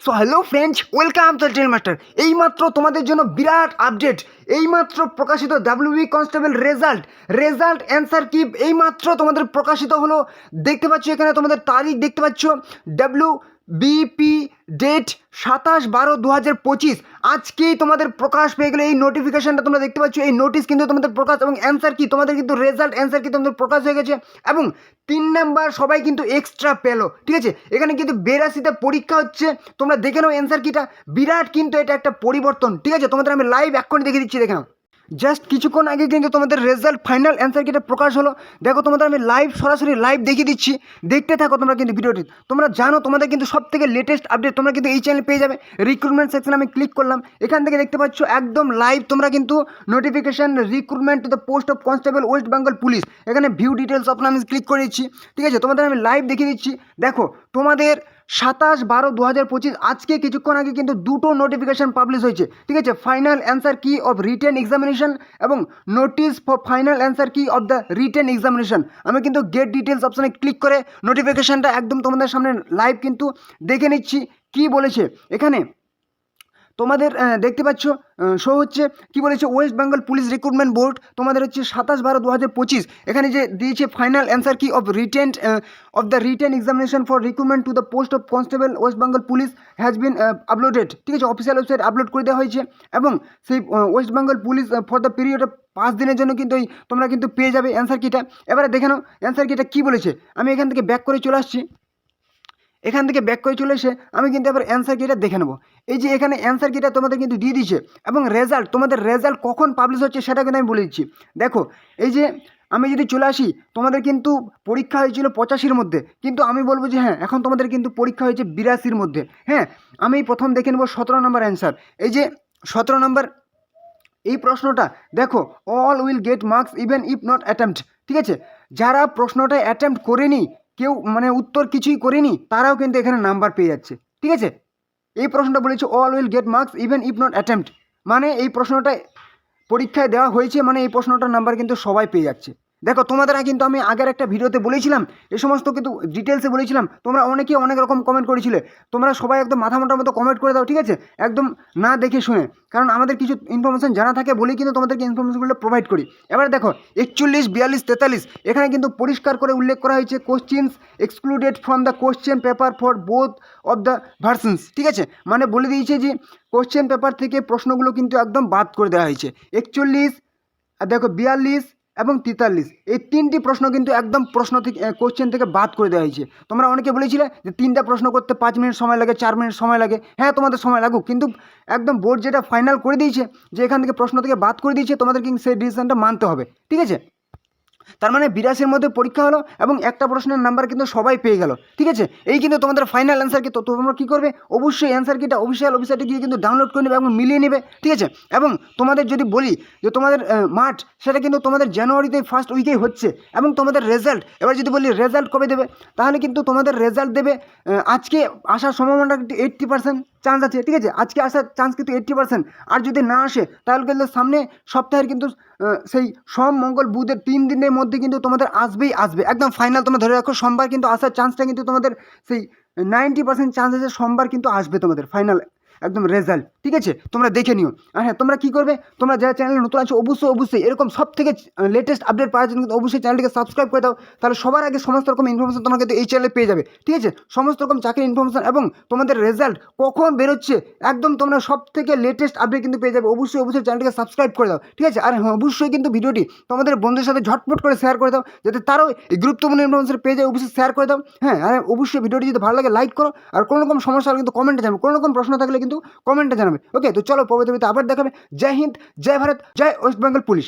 So hello friends, welcome to tell master. এইমাত্র তোমাদের জন্য বিরাট আপডেট। এইমাত্র প্রকাশিত ডাব্লিউবি কনস্টেবল রেজাল্ট অ্যান্সার কি এইমাত্র তোমাদের প্রকাশিত হলো। দেখতে পাচ্ছ এখানে তোমাদের তারিখ দেখতে পাচ্ছ, বিপি ডেট 27/12/2025। আজকেই তোমাদের প্রকাশ পেয়ে গেলে এই নোটিফিকেশনটা তোমরা দেখতে পাচ্ছ। এই নোটিশ কিন্তু তোমাদের প্রকাশ এবং অ্যান্সার কি তোমাদের কিন্তু রেজাল্ট অ্যান্সার কি তোমাদের প্রকাশ হয়ে গেছে। এবং 3 নাম্বার সবাই কিন্তু এক্সট্রা পেলো, ঠিক আছে। এখানে কিন্তু 82তে পরীক্ষা হচ্ছে, তোমরা দেখে নাও অ্যান্সার কিটা। বিরাট কিন্তু এটা একটা পরিবর্তন, ঠিক আছে। তোমাদের আমি লাইভ এক্ষুনি দেখে দিচ্ছি, দেখে নাও। জাস্ট কিছুক্ষণ আগে কিন্তু তোমাদের রেজাল্ট ফাইনাল অ্যান্সার কিটা প্রকাশ হলো। দেখো তোমাদের আমি সরাসরি লাইভ দেখিয়ে দিচ্ছি, দেখতে থাকো তোমরা কিন্তু ভিডিওটি। তোমরা জানো তোমাদের কিন্তু সব থেকে লেটেস্ট আপডেট তোমরা কিন্তু এই চ্যানেলে পেয়ে যাবে। রিক্রুটমেন্ট সেকশন আমি ক্লিক করলাম, এখান থেকে দেখতে পাচ্ছ একদম লাইভ তোমরা কিন্তু notification recruitment to the post of constable West Bengal police, এখানে ভিউ ডিটেলস অপশন আমি ক্লিক করে দিচ্ছি, ঠিক আছে। তোমাদের আমি লাইভ দেখিয়ে দিচ্ছি। দেখো তোমাদের 27/12/2025 আজকে কিছুক্ষণ আগে কিন্তু দুটো নোটিফিকেশান পাবলিশ হয়েছে, ঠিক আছে। ফাইনাল অ্যান্সার কি অফ রিটেন এক্সামিনেশন এবং নোটিস ফর ফাইনাল অ্যান্সার কি অফ দ্য রিটেন এক্সামিনেশন। আমি কিন্তু গেট ডিটেলস অপশানে ক্লিক করে নোটিফিকেশানটা একদম তোমাদের সামনে লাইভ কিন্তু দেখে নিচ্ছি কি বলেছে এখানে। তোমাদের দেখতে পাচ্ছ শো হচ্ছে কি বলেছে, West Bengal police recruitment board তোমাদের হচ্ছে 27/12/2025 এখানে যে দিয়েছে ফাইনাল অ্যান্সার কি of the written examination for recruitment to the post of constable West Bengal police has been uploaded, ঠিক আছে। অফিসিয়াল ওয়েবসাইট আপলোড করে দেওয়া হয়েছে এবং সেই West Bengal police for the period of 5 দিনের জন্য কিন্তু তোমরা কিন্তু পেয়ে যাবে অ্যান্সার কিটা। এবারে দেখে নাও অ্যান্সার কিটা কী বলেছে। আমি এখান থেকে ব্যাক করে চলে আসছি, এখান থেকে ব্যাক করে চলে এসে আমি কিন্তু এবার অ্যান্সার কিটা দেখে নেবো। এই যে এখানে অ্যান্সার কিটা তোমাদের কিন্তু দিয়ে দিচ্ছে এবং তোমাদের রেজাল্ট কখন পাবলিশ হচ্ছে সেটা কিন্তু আমি বলে দিচ্ছি। দেখো এই যে আমি যদি চলে আসি, তোমাদের কিন্তু পরীক্ষা হয়েছিল 85-র মধ্যে, কিন্তু আমি বলবো যে হ্যাঁ এখন তোমাদের কিন্তু পরীক্ষা হয়েছে 82-র মধ্যে। হ্যাঁ, আমি প্রথম দেখে নেবো 17 নম্বর অ্যান্সার। এই যে 17 নম্বর এই প্রশ্নটা দেখো, all will get marks even if not attempt, ঠিক আছে। যারা প্রশ্নটা অ্যাটেম্প্ট করেনি, কেউ মানে উত্তর কিছুই করেনি, তারাও কিন্তু এখানে নাম্বার পেয়ে যাচ্ছে, ঠিক আছে। এই প্রশ্নটা বলেছে all will get marks even if not attempt, মানে এই প্রশ্নটা পরীক্ষায় দেওয়া হয়েছে মানে এই প্রশ্নটার নাম্বার কিন্তু সবাই পেয়ে যাচ্ছে। দেখো তোমাদের কিন্তু আমি আগের একটা ভিডিওতে বলেছিলাম, এই সমস্ত কিন্তু ডিটেলসে বলেছিলাম। তোমরা অনেকেই অনেক রকম কমেন্ট করেছিলে, তোমরা সবাই একদম মাথা মোটার মতো কমেন্ট করে দাও, ঠিক আছে, একদম না দেখে শুনে, কারণ আমাদের কিছু ইনফরমেশান জানা থাকে বলেই কিন্তু তোমাদেরকে ইনফরমেশনগুলো প্রোভাইড করি। এবার দেখো 41, 42, 43 এখানে কিন্তু পরিষ্কার করে উল্লেখ করা হয়েছে questions excluded from the question paper for both of the versions, ঠিক আছে। মানে বলে দিয়েছে যে কোশ্চেন পেপার থেকে প্রশ্নগুলো কিন্তু একদম বাদ করে দেওয়া হয়েছে। 41, দেখো 42 এবং 43 এই 3টি প্রশ্ন কিন্তু একদম প্রশ্ন থেকে কোশ্চেন থেকে বাদ করে দেওয়া হয়েছে। তোমরা অনেকে বলেছিলে যে 3টা প্রশ্ন করতে 5 মিনিট সময় লাগে, 4 মিনিট সময় লাগে। হ্যাঁ তোমাদের সময় লাগুক, কিন্তু একদম বোর্ড যেটা ফাইনাল করে দিয়েছে যে এখান থেকে প্রশ্ন থেকে বাদ করে দিয়েছে, তোমাদের কিন্তু সেই ডিসিশনটা মানতে হবে, ঠিক আছে। তার মানে 82-র মধ্যে পরীক্ষা হলো এবং একটা প্রশ্নের নাম্বার কিন্তু সবাই পেয়ে গেল, ঠিক আছে। এই কিন্তু তোমাদের ফাইনাল অ্যান্সার কি। তো তোমরা কী করবে, অবশ্যই অ্যান্সার কিটা অফিসিয়াল ওয়েবসাইটে গিয়ে কিন্তু ডাউনলোড করে নেবে এবং মিলিয়ে নেবে, ঠিক আছে। এবং তোমাদের যদি বলি যে তোমাদের মাঠ সেটা কিন্তু তোমাদের জানুয়ারিতে ফার্স্ট উইকেই হচ্ছে এবং তোমাদের রেজাল্ট, এবার যদি বলি রেজাল্ট কবে দেবে, তাহলে কিন্তু তোমাদের রেজাল্ট দেবে আজকে আসার সম্ভাবনাটা কিন্তু 80% চান্স আছে, ঠিক আছে। আজকে আসার চান্স কিন্তু 80%, আর যদি না আসে তাহলে কিন্তু সামনে সপ্তাহের কিন্তু সেই সোম মঙ্গল বুধের 3 দিনের মধ্যে কিন্তু তোমাদের আসবেই আসবে, একদম ফাইনাল। তোমরা ধরে রাখো সোমবার কিন্তু আসার চান্সটা কিন্তু তোমাদের সেই 90% চান্স আছে, সোমবার কিন্তু আসবে তোমাদের ফাইনাল একদম রেজাল্ট, ঠিক আছে। তোমরা দেখে নিও। আর হ্যাঁ তোমরা কী করবে, তোমরা যারা চ্যানেলে নতুন আছো অবশ্যই এরকম সব থেকে লেটেস্ট আপডেট পাওয়ার জন্য কিন্তু অবশ্যই চ্যানেলটিকে সাবস্ক্রাইব করে দাও, তাহলে সবার আগে সমস্ত রকম ইনফরমেশন তোমরা কিন্তু এই চ্যানেলে পেয়ে যাবে, ঠিক আছে। সমস্ত রকম চাকরির ইনফরমেশন এবং তোমাদের রেজাল্ট কখন বেরোচ্ছে একদম তোমরা সব থেকে লেটেস্ট আপডেট কিন্তু পেয়ে যাবে। অবশ্যই চ্যানেলটিকে সাবস্ক্রাইব করে দাও, ঠিক আছে। আর হ্যাঁ অবশ্যই কিন্তু ভিডিওটি তোমাদের বন্ধুদের সাথে ঝটপট করে শেয়ার করে দাও, যাতে তারাও এই গুরুত্বপূর্ণ ইনফরমেশন পেয়ে যায়। অবশ্যই শেয়ার করে দাও। হ্যাঁ, আর অবশ্যই ভিডিওটি যদি ভালো লাগে লাইক করো, আর কোনো রকম সমস্যা হলে কিন্তু কমেন্টে জানাবে, কোনো রকম প্রশ্ন থাকলে কিন্তু কমেন্টে জানাবে। ওকে, তো চলো পরবর্তী ভিডিওতে আবার দেখাবে। জয় হিন্দ, জয় ভারত, জয় ওয়েস্ট বেঙ্গল পুলিশ।